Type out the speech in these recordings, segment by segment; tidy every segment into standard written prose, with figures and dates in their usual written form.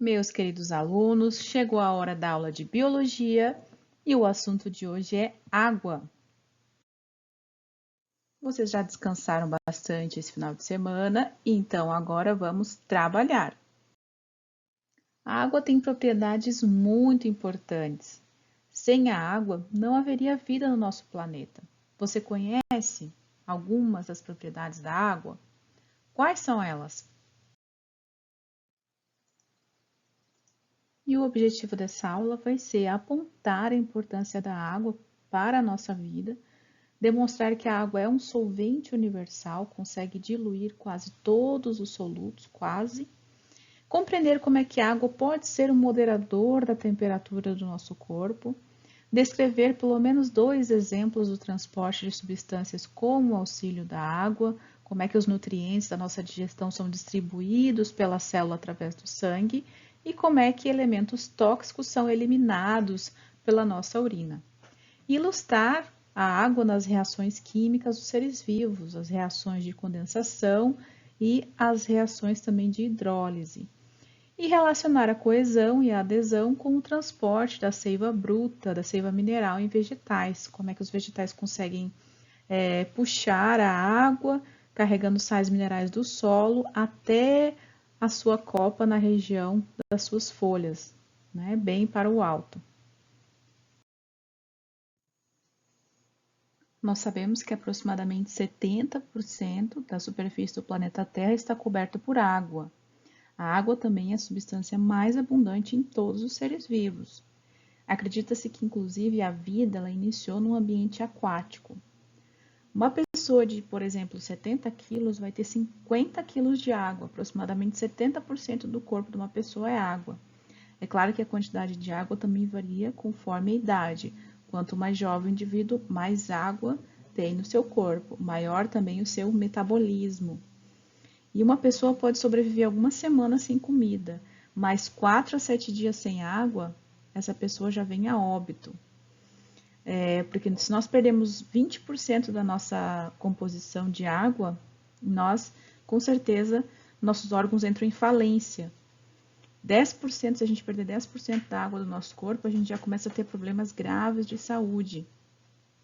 Meus queridos alunos, chegou a hora da aula de biologia e o assunto de hoje é água. Vocês já descansaram bastante esse final de semana, então agora vamos trabalhar. A água tem propriedades muito importantes. Sem a água, não haveria vida no nosso planeta. Você conhece algumas das propriedades da água? Quais são elas? E o objetivo dessa aula vai ser apontar a importância da água para a nossa vida, demonstrar que a água é um solvente universal, consegue diluir quase todos os solutos, quase. Compreender como é que a água pode ser um moderador da temperatura do nosso corpo. Descrever pelo menos 2 exemplos do transporte de substâncias como o auxílio da água, como é que os nutrientes da nossa digestão são distribuídos pela célula através do sangue e como é que elementos tóxicos são eliminados pela nossa urina. Ilustrar a água nas reações químicas dos seres vivos, as reações de condensação e as reações também de hidrólise. E relacionar a coesão e a adesão com o transporte da seiva bruta, da seiva mineral em vegetais. Como é que os vegetais conseguem puxar a água, carregando sais minerais do solo até a sua copa na região das suas folhas, né, bem para o alto. Nós sabemos que aproximadamente 70% da superfície do planeta Terra está coberta por água. A água também é a substância mais abundante em todos os seres vivos. Acredita-se que, inclusive, a vida ela iniciou num ambiente aquático. Uma pessoa de, por exemplo, 70 quilos vai ter 50 quilos de água. Aproximadamente 70% do corpo de uma pessoa é água. É claro que a quantidade de água também varia conforme a idade. Quanto mais jovem o indivíduo, mais água tem no seu corpo, maior também o seu metabolismo. E uma pessoa pode sobreviver algumas semanas sem comida, mas 4 a 7 dias sem água, essa pessoa já vem a óbito. Porque se nós perdemos 20% da nossa composição de água, nós, com certeza, nossos órgãos entram em falência. 10%, se a gente perder 10% da água do nosso corpo, a gente já começa a ter problemas graves de saúde.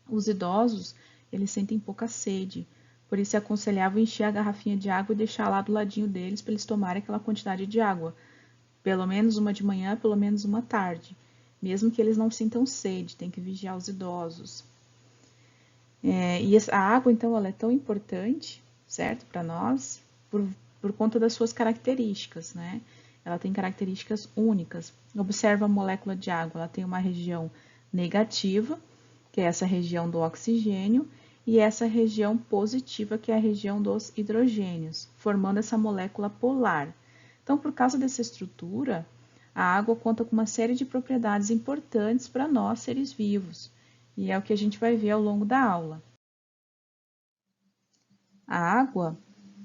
Os idosos, eles sentem pouca sede, por isso é aconselhável encher a garrafinha de água e deixar lá do ladinho deles para eles tomarem aquela quantidade de água. Pelo menos uma de manhã, pelo menos uma tarde. Mesmo que eles não sintam sede, tem que vigiar os idosos. E a água, então, ela é tão importante, certo, para nós, por conta das suas características, né? Ela tem características únicas. Observa a molécula de água, ela tem uma região negativa, que é essa região do oxigênio, e essa região positiva, que é a região dos hidrogênios, formando essa molécula polar. Então, por causa dessa estrutura, a água conta com uma série de propriedades importantes para nós, seres vivos, e é o que a gente vai ver ao longo da aula. A água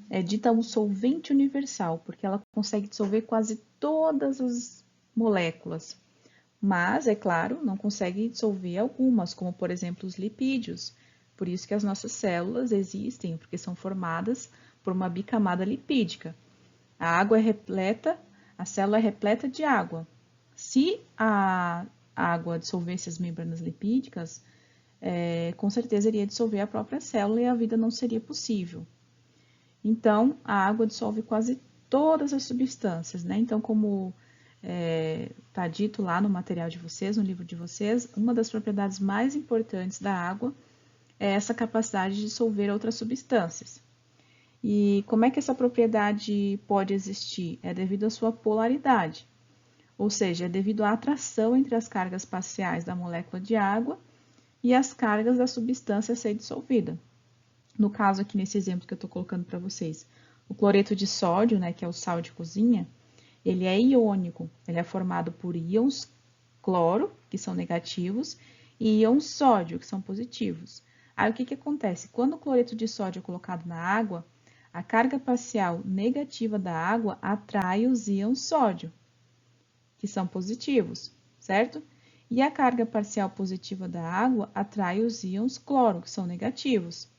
é dita um solvente universal, porque ela consegue dissolver quase todas as moléculas. Mas, é claro, não consegue dissolver algumas, como por exemplo os lipídios. Por isso que as nossas células existem, porque são formadas por uma bicamada lipídica. A água é repleta, a célula é repleta de água. Se a água dissolvesse as membranas lipídicas, com certeza iria dissolver a própria célula e a vida não seria possível. Então, a água dissolve quase todas as substâncias, né? Então, como está dito lá no material de vocês, no livro de vocês, uma das propriedades mais importantes da água é essa capacidade de dissolver outras substâncias. E como é que essa propriedade pode existir? É devido à sua polaridade, ou seja, é devido à atração entre as cargas parciais da molécula de água e as cargas da substância a ser dissolvida. No caso aqui, nesse exemplo que eu estou colocando para vocês, o cloreto de sódio, né, que é o sal de cozinha, ele é iônico, ele é formado por íons cloro, que são negativos, e íons sódio, que são positivos. Aí o que acontece? Quando o cloreto de sódio é colocado na água, a carga parcial negativa da água atrai os íons sódio, que são positivos, certo? E a carga parcial positiva da água atrai os íons cloro, que são negativos.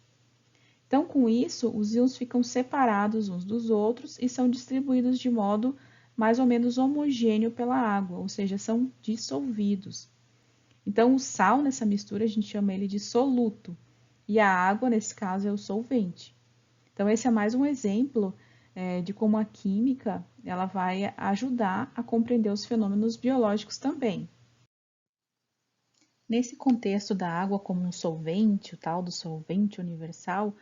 Então, com isso, os íons ficam separados uns dos outros e são distribuídos de modo mais ou menos homogêneo pela água, ou seja, são dissolvidos. Então, o sal nessa mistura a gente chama ele de soluto, e a água, nesse caso, é o solvente. Então, esse é mais um exemplo de como a química ela vai ajudar a compreender os fenômenos biológicos também. Nesse contexto da água como um solvente, o tal do solvente universal,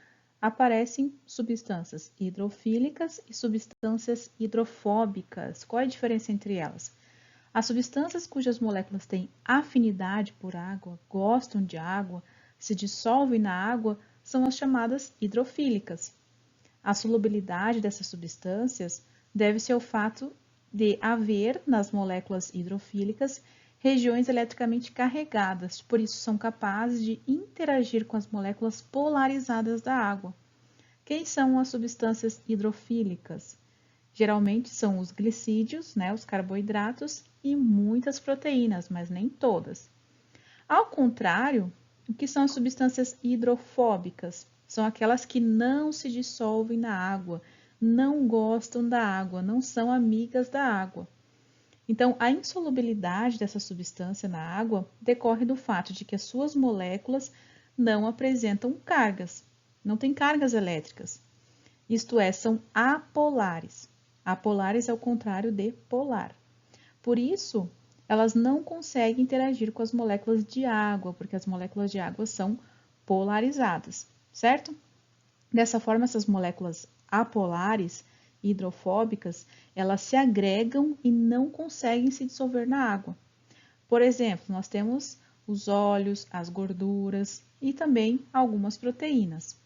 aparecem substâncias hidrofílicas e substâncias hidrofóbicas. Qual é a diferença entre elas? As substâncias cujas moléculas têm afinidade por água, gostam de água, se dissolvem na água, são as chamadas hidrofílicas. A solubilidade dessas substâncias deve-se ao fato de haver nas moléculas hidrofílicas regiões eletricamente carregadas, por isso são capazes de interagir com as moléculas polarizadas da água. Quem são as substâncias hidrofílicas? Geralmente são os glicídios, né, os carboidratos e muitas proteínas, mas nem todas. Ao contrário, o que são as substâncias hidrofóbicas? São aquelas que não se dissolvem na água, não gostam da água, não são amigas da água. Então, a insolubilidade dessa substância na água decorre do fato de que as suas moléculas não apresentam cargas, não têm cargas elétricas. Isto é, são apolares. Apolares é o contrário de polar. Por isso, elas não conseguem interagir com as moléculas de água, porque as moléculas de água são polarizadas, certo? Dessa forma, essas moléculas apolares, hidrofóbicas, elas se agregam e não conseguem se dissolver na água. Por exemplo, nós temos os óleos, as gorduras e também algumas proteínas.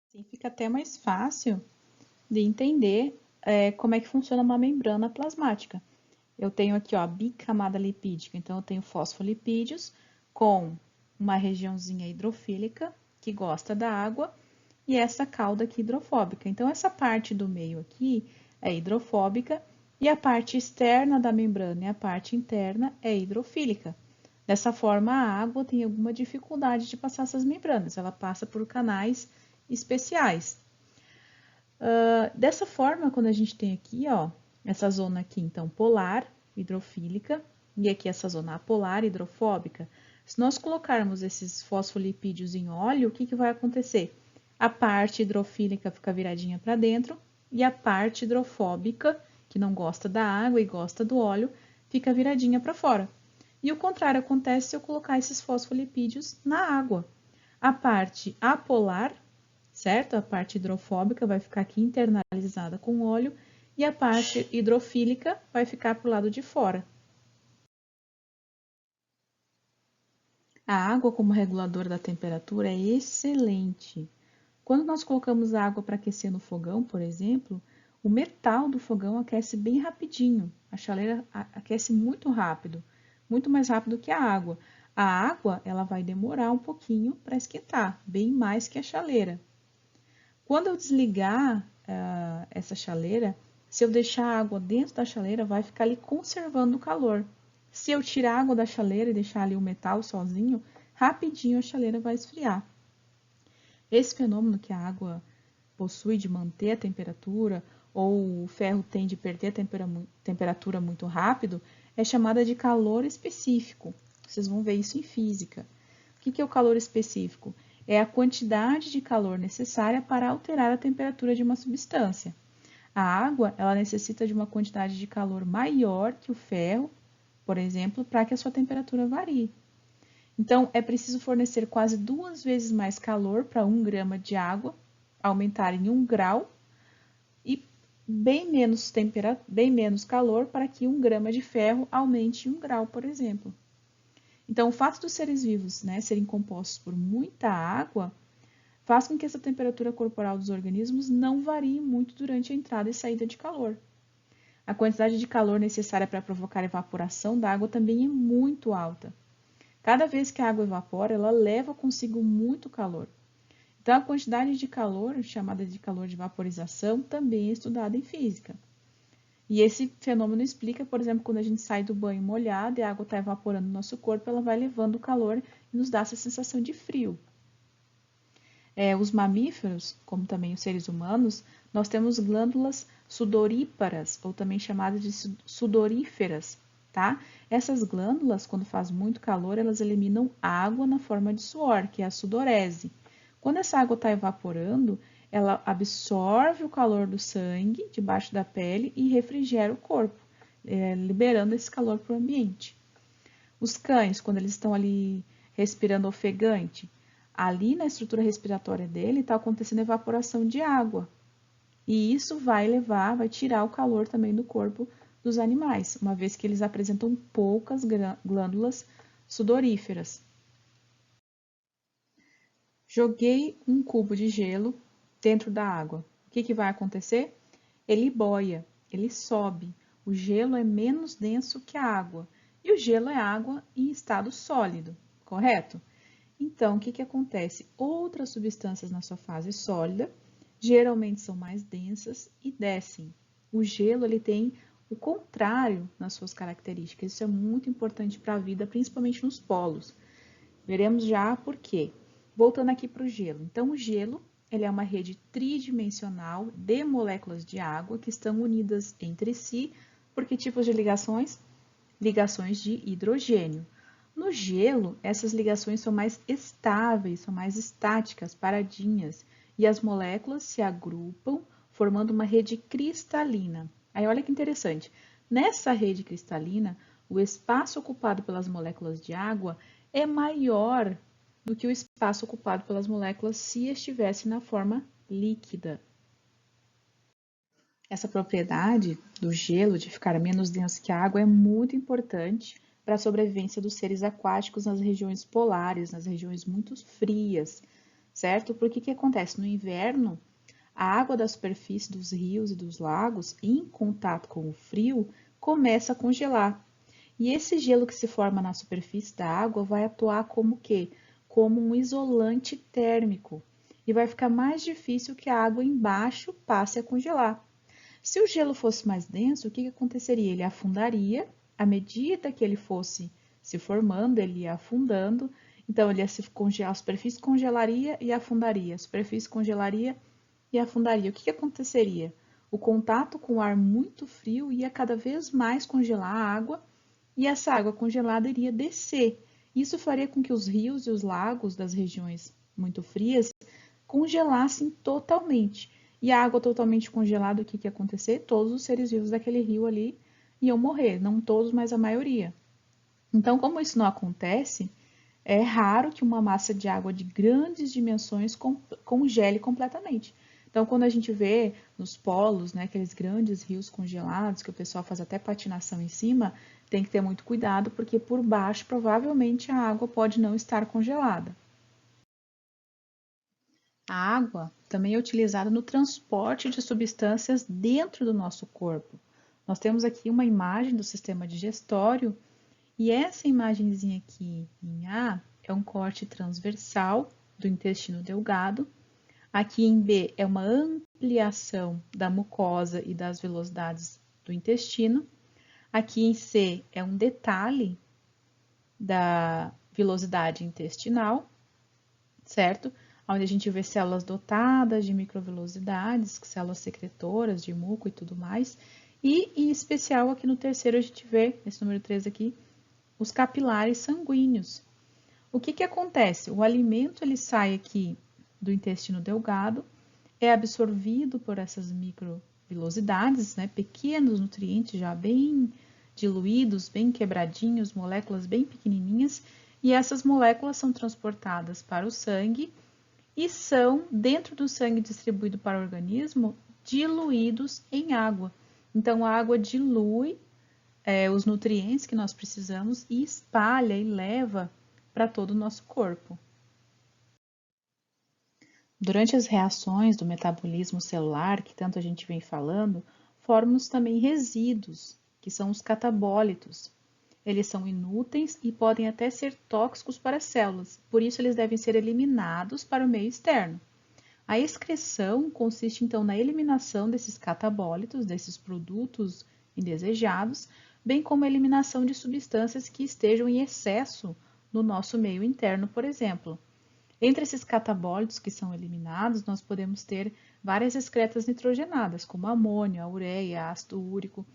Assim fica até mais fácil de entender como é que funciona uma membrana plasmática. Eu tenho aqui ó, a bicamada lipídica, então eu tenho fosfolipídios com uma regiãozinha hidrofílica que gosta da água e essa cauda aqui hidrofóbica. Então, essa parte do meio aqui é hidrofóbica e a parte externa da membrana e a parte interna é hidrofílica. Dessa forma, a água tem alguma dificuldade de passar essas membranas, ela passa por canais especiais. Dessa forma, quando a gente tem aqui, ó, essa zona aqui, então, polar, hidrofílica, e aqui essa zona apolar, hidrofóbica, se nós colocarmos esses fosfolipídios em óleo, o que vai acontecer? A parte hidrofílica fica viradinha para dentro e a parte hidrofóbica, que não gosta da água e gosta do óleo, fica viradinha para fora. E o contrário acontece se eu colocar esses fosfolipídios na água. A parte apolar, certo? A parte hidrofóbica vai ficar aqui internalizada com óleo e a parte hidrofílica vai ficar para o lado de fora. A água como regulador da temperatura é excelente. Quando nós colocamos água para aquecer no fogão, por exemplo, o metal do fogão aquece bem rapidinho. A chaleira aquece muito rápido, muito mais rápido que a água. A água, ela vai demorar um pouquinho para esquentar, bem mais que a chaleira. Quando eu desligar essa chaleira, se eu deixar a água dentro da chaleira, vai ficar ali conservando o calor. Se eu tirar a água da chaleira e deixar ali o metal sozinho, rapidinho a chaleira vai esfriar. Esse fenômeno que a água possui de manter a temperatura, ou o ferro tem de perder a temperatura muito rápido, é chamada de calor específico. Vocês vão ver isso em física. O que é o calor específico? É a quantidade de calor necessária para alterar a temperatura de uma substância. A água, ela necessita de uma quantidade de calor maior que o ferro, por exemplo, para que a sua temperatura varie. Então, é preciso fornecer quase 2 vezes mais calor para 1 grama de água aumentar em 1 grau e bem menos calor para que 1 grama de ferro aumente em 1 grau, por exemplo. Então, o fato dos seres vivos, né, serem compostos por muita água faz com que essa temperatura corporal dos organismos não varie muito durante a entrada e saída de calor. A quantidade de calor necessária para provocar a evaporação da água também é muito alta. Cada vez que a água evapora, ela leva consigo muito calor. Então, a quantidade de calor, chamada de calor de vaporização, também é estudada em física. E esse fenômeno explica, por exemplo, quando a gente sai do banho molhado e a água está evaporando no nosso corpo, ela vai levando o calor e nos dá essa sensação de frio. Os mamíferos, como também os seres humanos, nós temos glândulas sudoríparas, ou também chamadas de sudoríferas, tá? Essas glândulas, quando faz muito calor, elas eliminam água na forma de suor, que é a sudorese. Quando essa água está evaporando, ela absorve o calor do sangue debaixo da pele e refrigera o corpo, liberando esse calor para o ambiente. Os cães, quando eles estão ali respirando ofegante, ali na estrutura respiratória dele está acontecendo evaporação de água. E isso vai tirar o calor também do corpo dos animais, uma vez que eles apresentam poucas glândulas sudoríferas. Joguei um cubo de gelo dentro da água. O que vai acontecer? Ele boia, ele sobe. O gelo é menos denso que a água. E o gelo é água em estado sólido, correto? Então, o que acontece? Outras substâncias na sua fase sólida geralmente são mais densas e descem. O gelo ele tem o contrário nas suas características. Isso é muito importante para a vida, principalmente nos polos. Veremos já por quê. Voltando aqui para o gelo. Então, o gelo ele é uma rede tridimensional de moléculas de água que estão unidas entre si por que tipos de ligações? Ligações de hidrogênio. No gelo, essas ligações são mais estáveis, são mais estáticas, paradinhas, e as moléculas se agrupam formando uma rede cristalina. Aí olha que interessante. Nessa rede cristalina, o espaço ocupado pelas moléculas de água é maior do que o espaço ocupado pelas moléculas se estivesse na forma líquida. Essa propriedade do gelo de ficar menos denso que a água é muito importante para a sobrevivência dos seres aquáticos nas regiões polares, nas regiões muito frias, certo? Porque o que acontece? No inverno, a água da superfície dos rios e dos lagos, em contato com o frio, começa a congelar. E esse gelo que se forma na superfície da água vai atuar como o quê? Como um isolante térmico. E vai ficar mais difícil que a água embaixo passe a congelar. Se o gelo fosse mais denso, o que aconteceria? Ele afundaria, à medida que ele fosse se formando, ele ia afundando, então ele ia se congelar, a superfície congelaria e afundaria, a superfície congelaria e afundaria. O que aconteceria? O contato com o ar muito frio ia cada vez mais congelar a água e essa água congelada iria descer. Isso faria com que os rios e os lagos das regiões muito frias congelassem totalmente. E a água totalmente congelada, o que ia acontecer? Todos os seres vivos daquele rio ali iam morrer, não todos, mas a maioria. Então, como isso não acontece, é raro que uma massa de água de grandes dimensões congele completamente. Então, quando a gente vê nos polos, né, aqueles grandes rios congelados, que o pessoal faz até patinação em cima, tem que ter muito cuidado, porque por baixo provavelmente a água pode não estar congelada. A água também é utilizada no transporte de substâncias dentro do nosso corpo. Nós temos aqui uma imagem do sistema digestório e essa imagenzinha aqui em A é um corte transversal do intestino delgado. Aqui em B é uma ampliação da mucosa e das velocidades do intestino. Aqui em C é um detalhe da vilosidade intestinal, certo? Onde a gente vê células dotadas de microvelocidades, células secretoras de muco e tudo mais. E, em especial, aqui no terceiro a gente vê, esse número 3 aqui, os capilares sanguíneos. O que acontece? O alimento ele sai aqui do intestino delgado, é absorvido por essas microvelocidades, né, pequenos nutrientes já bem diluídos, bem quebradinhos, moléculas bem pequenininhas, e essas moléculas são transportadas para o sangue e são, dentro do sangue distribuído para o organismo, diluídos em água. Então, a água dilui os nutrientes que nós precisamos e espalha e leva para todo o nosso corpo. Durante as reações do metabolismo celular, que tanto a gente vem falando, formam também resíduos, que são os catabólitos. Eles são inúteis e podem até ser tóxicos para as células, por isso eles devem ser eliminados para o meio externo. A excreção consiste então na eliminação desses catabólitos, desses produtos indesejados, bem como a eliminação de substâncias que estejam em excesso no nosso meio interno, por exemplo. Entre esses catabólitos que são eliminados, nós podemos ter várias excretas nitrogenadas, como amônio, a ureia, ácido úrico.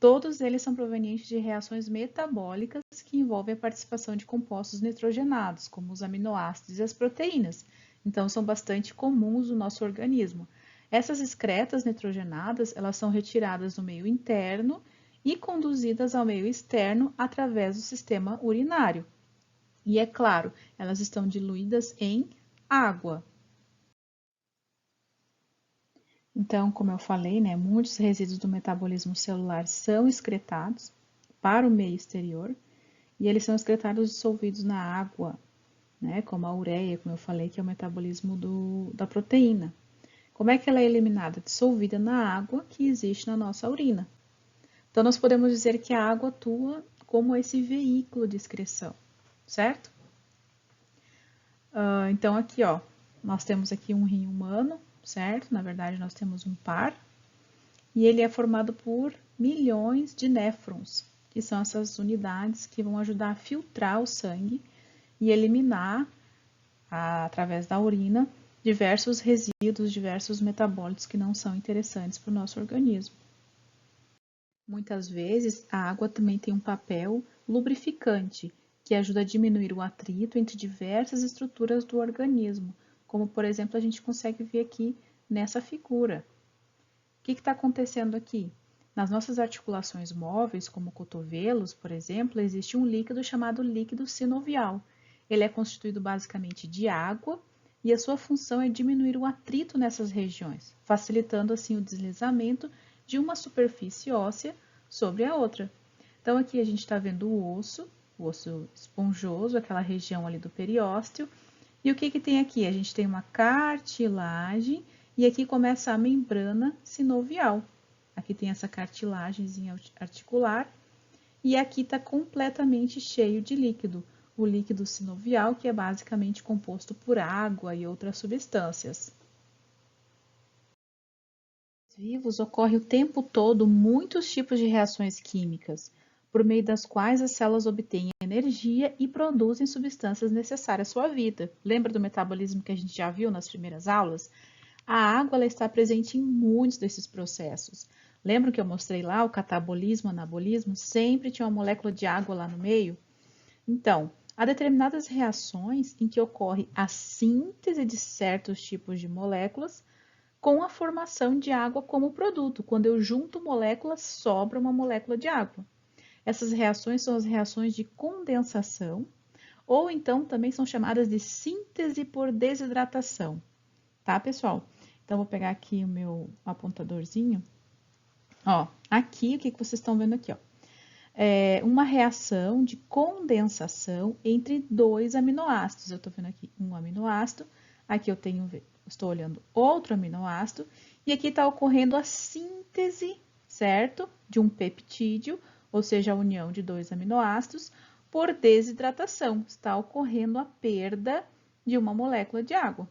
Todos eles são provenientes de reações metabólicas que envolvem a participação de compostos nitrogenados, como os aminoácidos e as proteínas. Então, são bastante comuns no nosso organismo. Essas excretas nitrogenadas, elas são retiradas do meio interno e conduzidas ao meio externo através do sistema urinário. E é claro, elas estão diluídas em água. Então, como eu falei, né, muitos resíduos do metabolismo celular são excretados para o meio exterior e eles são excretados dissolvidos na água, né, como a ureia, como eu falei, que é o metabolismo da proteína. Como é que ela é eliminada? Dissolvida na água que existe na nossa urina. Então, nós podemos dizer que a água atua como esse veículo de excreção, certo? Então, aqui, ó, nós temos aqui um rim humano, certo? Na verdade, nós temos um par. E ele é formado por milhões de néfrons, que são essas unidades que vão ajudar a filtrar o sangue e eliminar, através da urina, diversos resíduos, diversos metabólitos que não são interessantes para o nosso organismo. Muitas vezes, a água também tem um papel lubrificante, que ajuda a diminuir o atrito entre diversas estruturas do organismo, como, por exemplo, a gente consegue ver aqui nessa figura. O que está acontecendo aqui? Nas nossas articulações móveis, como cotovelos, por exemplo, existe um líquido chamado líquido sinovial. Ele é constituído basicamente de água e a sua função é diminuir o atrito nessas regiões, facilitando assim o deslizamento de uma superfície óssea sobre a outra. Então aqui a gente está vendo o osso esponjoso, aquela região ali do periósteo. E o que tem aqui? A gente tem uma cartilagem e aqui começa a membrana sinovial. Aqui tem essa cartilagemzinha articular e aqui está completamente cheio de líquido. O líquido sinovial, que é basicamente composto por água e outras substâncias. Vivos ocorre o tempo todo muitos tipos de reações químicas, por meio das quais as células obtêm energia e produzem substâncias necessárias à sua vida. Lembra do metabolismo que a gente já viu nas primeiras aulas? A água ela está presente em muitos desses processos. Lembra que eu mostrei lá o catabolismo, anabolismo? Sempre tinha uma molécula de água lá no meio? Então, há determinadas reações em que ocorre a síntese de certos tipos de moléculas com a formação de água como produto. Quando eu junto moléculas, sobra uma molécula de água. Essas reações são as reações de condensação, ou então também são chamadas de síntese por desidratação. Tá, pessoal? Então, vou pegar aqui o meu apontadorzinho. Ó, aqui, o que vocês estão vendo aqui, ó? É uma reação de condensação entre dois aminoácidos. Eu estou vendo aqui um aminoácido, aqui eu estou olhando outro aminoácido, e aqui está ocorrendo a síntese, certo? De um peptídeo, ou seja, a união de dois aminoácidos, por desidratação. Está ocorrendo a perda de uma molécula de água,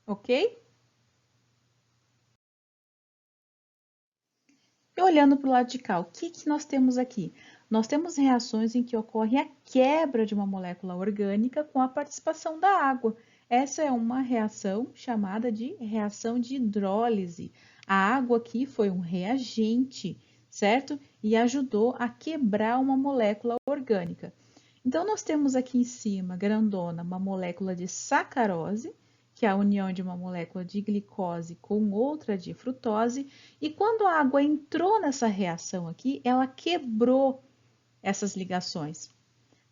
ok? E olhando para o lado de cá, o que nós temos aqui? Nós temos reações em que ocorre a quebra de uma molécula orgânica com a participação da água. Essa é uma reação chamada de reação de hidrólise. A água aqui foi um reagente, certo? E ajudou a quebrar uma molécula orgânica. Então, nós temos aqui em cima, grandona, uma molécula de sacarose, que é a união de uma molécula de glicose com outra de frutose, e quando a água entrou nessa reação aqui, ela quebrou essas ligações,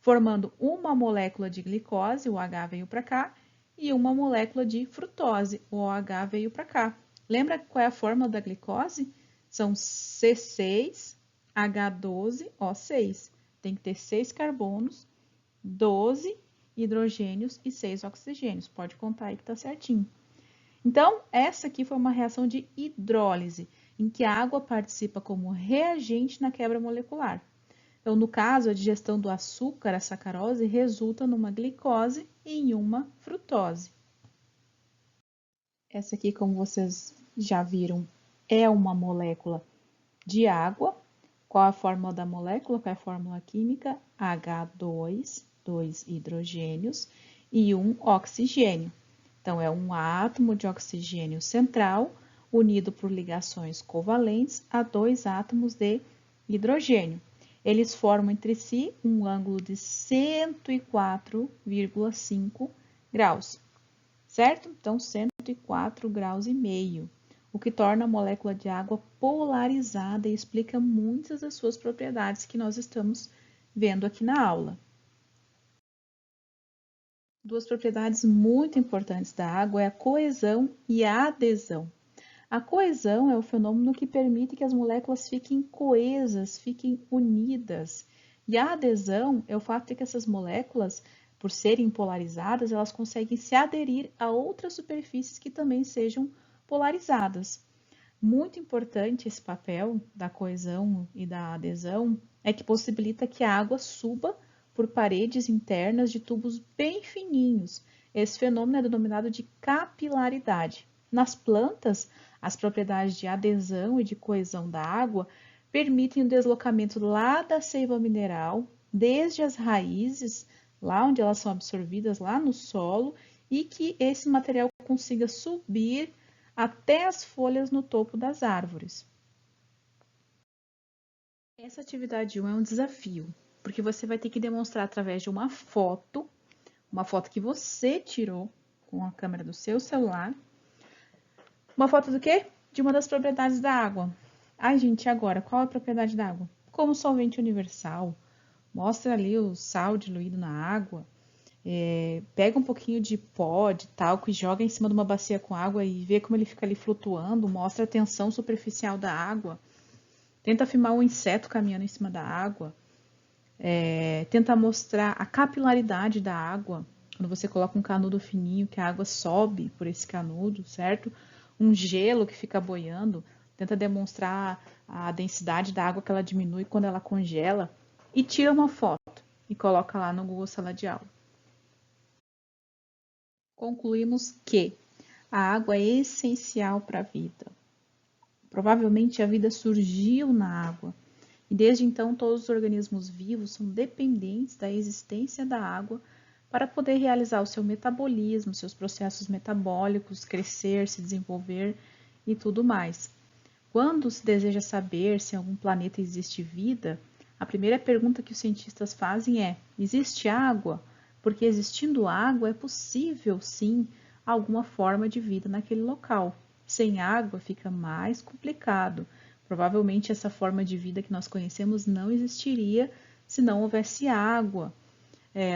formando uma molécula de glicose, o H veio para cá, e uma molécula de frutose, o OH veio para cá. Lembra qual é a fórmula da glicose? São C6H12O6. Tem que ter 6 carbonos, 12 hidrogênios e 6 oxigênios. Pode contar aí que está certinho. Então, essa aqui foi uma reação de hidrólise, em que a água participa como reagente na quebra molecular. Então, no caso, a digestão do açúcar, a sacarose, resulta numa glicose e em uma frutose. Essa aqui, como vocês já viram, é uma molécula de água. Qual a fórmula da molécula? Qual é a fórmula química? H2, 2 hidrogênios, e um oxigênio. Então, é um átomo de oxigênio central unido por ligações covalentes a dois átomos de hidrogênio. Eles formam entre si um ângulo de 104,5 graus, certo? Então, 104 graus e meio, o que torna a molécula de água polarizada e explica muitas das suas propriedades que nós estamos vendo aqui na aula. Duas propriedades muito importantes da água é a coesão e a adesão. A coesão é o fenômeno que permite que as moléculas fiquem coesas, fiquem unidas. E a adesão é o fato de que essas moléculas, por serem polarizadas, elas conseguem se aderir a outras superfícies que também sejam polarizadas. Muito importante esse papel da coesão e da adesão é que possibilita que a água suba por paredes internas de tubos bem fininhos. Esse fenômeno é denominado de capilaridade. Nas plantas, as propriedades de adesão e de coesão da água permitem o deslocamento lá da seiva mineral, desde as raízes, lá onde elas são absorvidas, lá no solo, e que esse material consiga subir até as folhas no topo das árvores. Essa atividade 1 é um desafio, porque você vai ter que demonstrar através de uma foto que você tirou com a câmera do seu celular. Uma foto do quê? De uma das propriedades da água. Ai, gente, agora, qual é a propriedade da água? Como solvente universal. Mostra ali o sal diluído na água. Pega um pouquinho de pó, de talco e joga em cima de uma bacia com água e vê como ele fica ali flutuando. Mostra a tensão superficial da água. Tenta filmar um inseto caminhando em cima da água. Tenta mostrar a capilaridade da água. Quando você coloca um canudo fininho, que a água sobe por esse canudo, certo? Um gelo que fica boiando, tenta demonstrar a densidade da água que ela diminui quando ela congela e tira uma foto e coloca lá no Google Sala de Aula. Concluímos que a água é essencial para a vida. Provavelmente a vida surgiu na água e desde então todos os organismos vivos são dependentes da existência da água para poder realizar o seu metabolismo, seus processos metabólicos, crescer, se desenvolver e tudo mais. Quando se deseja saber se em algum planeta existe vida, a primeira pergunta que os cientistas fazem é: existe água? Porque existindo água é possível, sim, alguma forma de vida naquele local. Sem água fica mais complicado. Provavelmente essa forma de vida que nós conhecemos não existiria se não houvesse água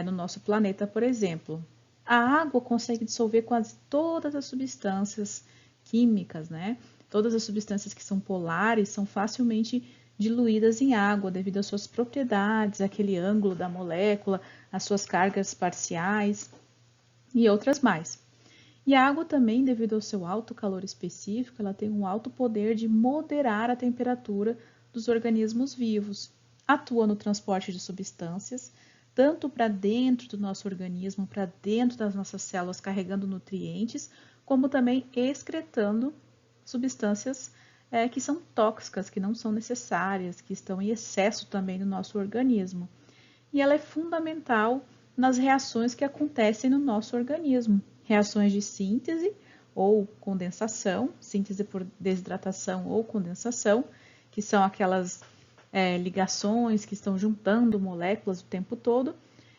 no nosso planeta, por exemplo. A água consegue dissolver quase todas as substâncias químicas, né? Todas as substâncias que são polares são facilmente diluídas em água devido às suas propriedades, aquele ângulo da molécula, as suas cargas parciais e outras mais. E a água também, devido ao seu alto calor específico, ela tem um alto poder de moderar a temperatura dos organismos vivos. Atua no transporte de substâncias, tanto para dentro do nosso organismo, para dentro das nossas células, carregando nutrientes, como também excretando substâncias que são tóxicas, que não são necessárias, que estão em excesso também no nosso organismo. E ela é fundamental nas reações que acontecem no nosso organismo. Reações de síntese ou condensação, síntese por desidratação ou condensação, que são aquelas ligações que estão juntando moléculas o tempo todo,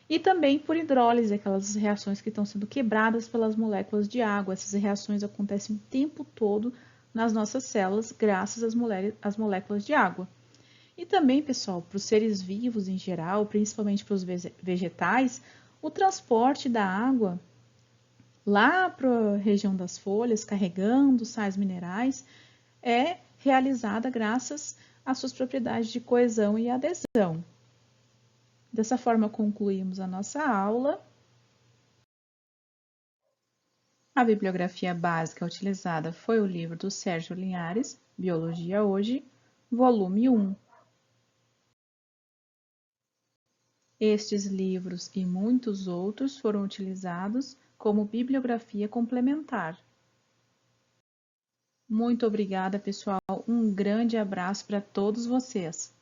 e também por hidrólise, aquelas reações que estão sendo quebradas pelas moléculas de água. Essas reações acontecem o tempo todo nas nossas células, graças às moléculas de água. E também, pessoal, para os seres vivos em geral, principalmente para os vegetais, o transporte da água lá para a região das folhas, carregando sais minerais, é realizada graças às suas propriedades de coesão e adesão. Dessa forma, concluímos a nossa aula. A bibliografia básica utilizada foi o livro do Sérgio Linhares, Biologia Hoje, volume 1. Estes livros e muitos outros foram utilizados como bibliografia complementar. Muito obrigada, pessoal. Um grande abraço para todos vocês.